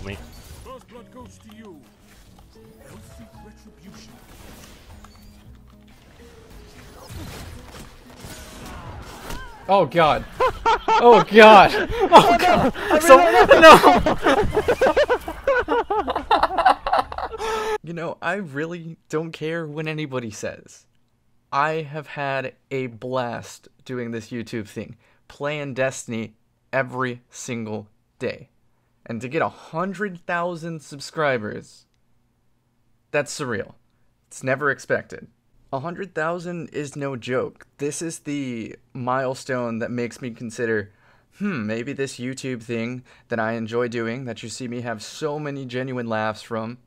for me. First blood goes to you. They'll seek retribution. Oh god. Oh god. Oh god. No. You know, I really don't care what anybody says. I have had a blast doing this YouTube thing, playing Destiny every single day. And to get 100,000 subscribers, that's surreal. It's never expected. 100,000 is no joke. This is the milestone that makes me consider, maybe this YouTube thing that I enjoy doing, that you see me have so many genuine laughs from,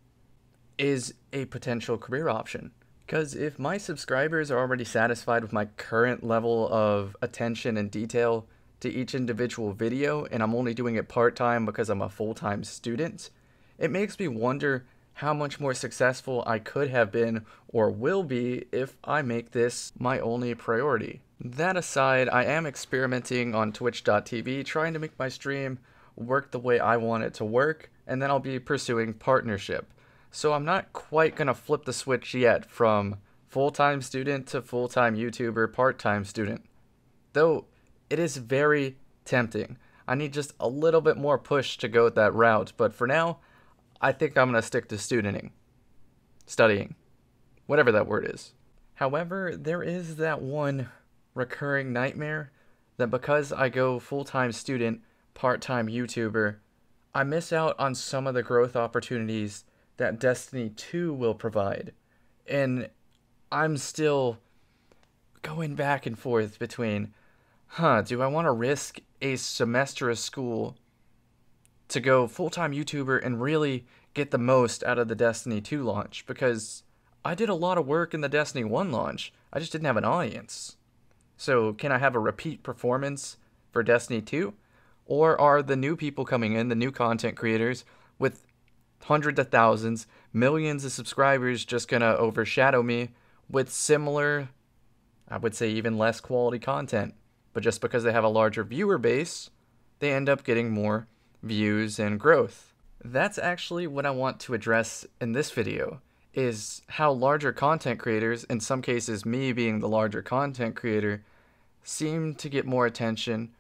is a potential career option. Because if my subscribers are already satisfied with my current level of attention and detail to each individual video, and I'm only doing it part-time because I'm a full-time student, it makes me wonder how much more successful I could have been or will be if I make this my only priority. That aside, I am experimenting on twitch.tv, trying to make my stream work the way I want it to work, and then I'll be pursuing partnership. So I'm not quite gonna flip the switch yet from full-time student to full-time YouTuber, part-time student. Though it is very tempting. I need just a little bit more push to go that route, but for now, I think I'm going to stick to studying, whatever that word is. However, there is that one recurring nightmare that because I go full-time student, part-time YouTuber, I miss out on some of the growth opportunities that Destiny 2 will provide. And I'm still going back and forth between, do I want to risk a semester of school to go full-time YouTuber and really get the most out of the Destiny 2 launch? Because I did a lot of work in the Destiny 1 launch. I just didn't have an audience. So can I have a repeat performance for Destiny 2? Or are the new people coming in, the new content creators, with hundreds of thousands, millions of subscribers just gonna overshadow me with similar, I would say even less quality content? But just because they have a larger viewer base, they end up getting more views and growth. That's actually what I want to address in this video, is how larger content creators, in some cases me being the larger content creator, seem to get more attention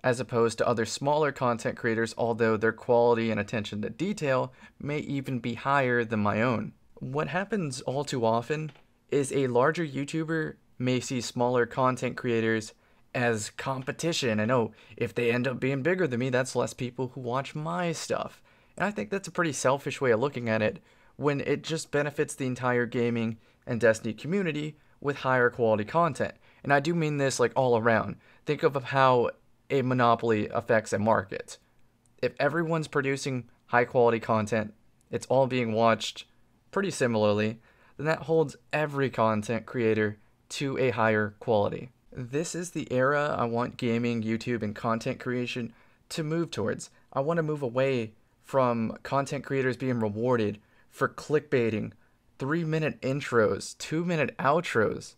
as opposed to other smaller content creators, although their quality and attention to detail may even be higher than my own. What happens all too often is a larger YouTuber may see smaller content creators as competition, and if they end up being bigger than me, that's less people who watch my stuff. And I think that's a pretty selfish way of looking at it, when it just benefits the entire gaming and Destiny community with higher quality content. And I do mean this like all around. Think of how a monopoly affects a market. If everyone's producing high quality content, it's all being watched pretty similarly, then that holds every content creator to a higher quality. This is the era I want gaming, YouTube, and content creation to move towards. I want to move away from content creators being rewarded for clickbaiting, 3-minute intros, 2-minute outros,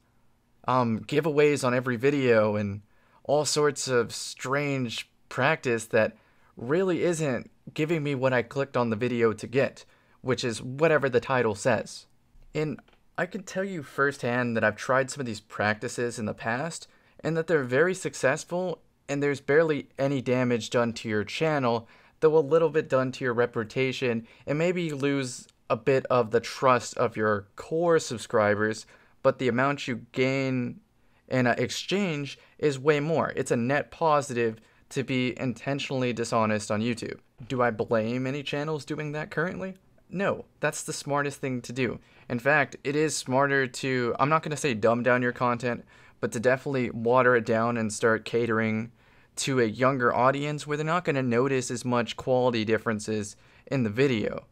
giveaways on every video, and all sorts of strange practice that really isn't giving me what I clicked on the video to get, which is whatever the title says. And I can tell you firsthand that I've tried some of these practices in the past, and that they're very successful, and there's barely any damage done to your channel, though a little bit done to your reputation, and maybe you lose a bit of the trust of your core subscribers, but the amount you gain in exchange is way more. It's a net positive to be intentionally dishonest on YouTube. Do I blame any channels doing that currently? No, that's the smartest thing to do. In fact, it is smarter to, I'm not going to say dumb down your content, but to definitely water it down and start catering to a younger audience where they're not going to notice as much quality differences in the video.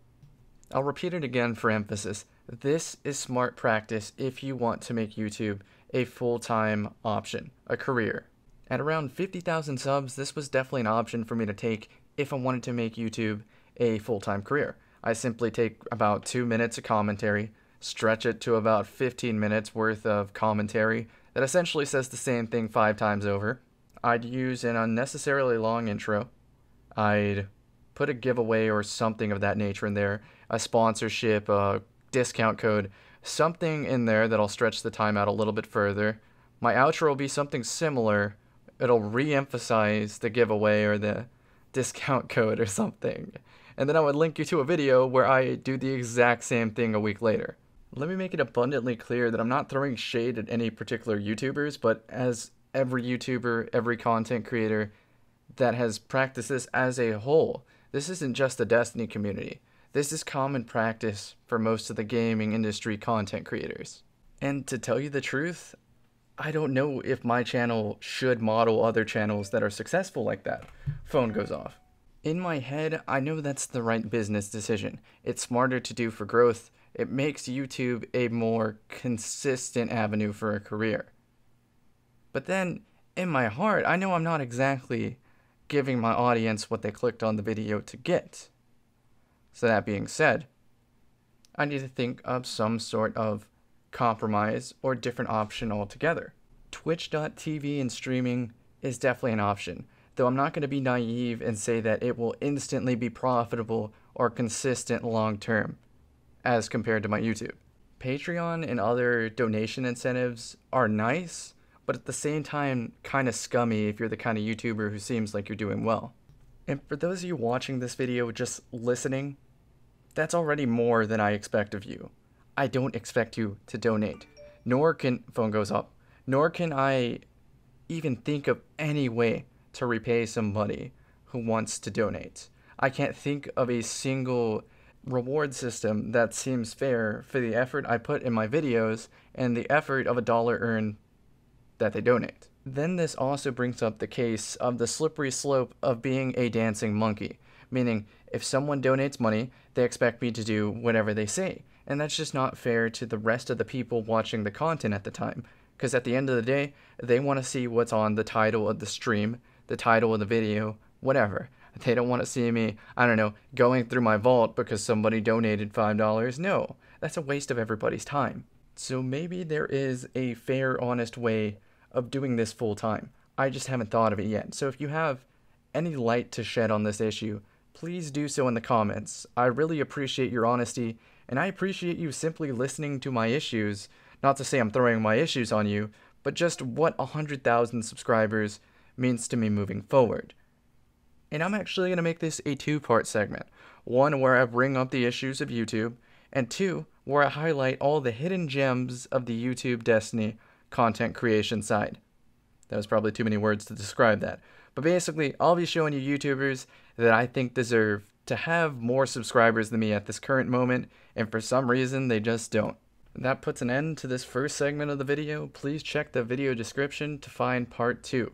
I'll repeat it again for emphasis. This is smart practice if you want to make YouTube a full-time option, a career. At around 50,000 subs, this was definitely an option for me to take if I wanted to make YouTube a full-time career. I simply take about 2 minutes of commentary, stretch it to about 15 minutes worth of commentary that essentially says the same thing 5 times over. I'd use an unnecessarily long intro. I'd put a giveaway or something of that nature in there, a sponsorship, a discount code, something in there that'll stretch the time out a little bit further. My outro will be something similar. It'll re-emphasize the giveaway or the discount code or something. And then I would link you to a video where I do the exact same thing a week later. Let me make it abundantly clear that I'm not throwing shade at any particular YouTubers, but as every YouTuber, every content creator that has practiced this as a whole, this isn't just the Destiny community. This is common practice for most of the gaming industry content creators. And to tell you the truth, I don't know if my channel should model other channels that are successful like that. Phone goes off. In my head, I know that's the right business decision. It's smarter to do for growth. It makes YouTube a more consistent avenue for a career. But then, in my heart, I know I'm not exactly giving my audience what they clicked on the video to get. So that being said, I need to think of some sort of compromise or different option altogether. Twitch.tv and streaming is definitely an option, though I'm not going to be naive and say that it will instantly be profitable or consistent long term as compared to my YouTube. Patreon and other donation incentives are nice, but at the same time kind of scummy if you're the kind of YouTuber who seems like you're doing well. And for those of you watching this video just listening, that's already more than I expect of you. I don't expect you to donate, nor can, phone goes up, nor can I even think of any way to repay somebody who wants to donate. I can't think of a single reward system that seems fair for the effort I put in my videos and the effort of $1 earned that they donate. Then this also brings up the case of the slippery slope of being a dancing monkey, meaning if someone donates money, they expect me to do whatever they say, and that's just not fair to the rest of the people watching the content at the time, because at the end of the day, they want to see what's on the title of the stream, the title of the video, whatever. They don't want to see me, I don't know, going through my vault because somebody donated $5. No, that's a waste of everybody's time. So maybe there is a fair, honest way of doing this full time. I just haven't thought of it yet. So if you have any light to shed on this issue, please do so in the comments. I really appreciate your honesty, and I appreciate you simply listening to my issues. Not to say I'm throwing my issues on you, but just what 100,000 subscribers means to me moving forward. And I'm actually going to make this a two-part segment. One where I bring up the issues of YouTube, and two, where I highlight all the hidden gems of the YouTube Destiny content creation side. That was probably too many words to describe that. But basically, I'll be showing you YouTubers that I think deserve to have more subscribers than me at this current moment, and for some reason, they just don't. That puts an end to this first segment of the video. Please check the video description to find part 2.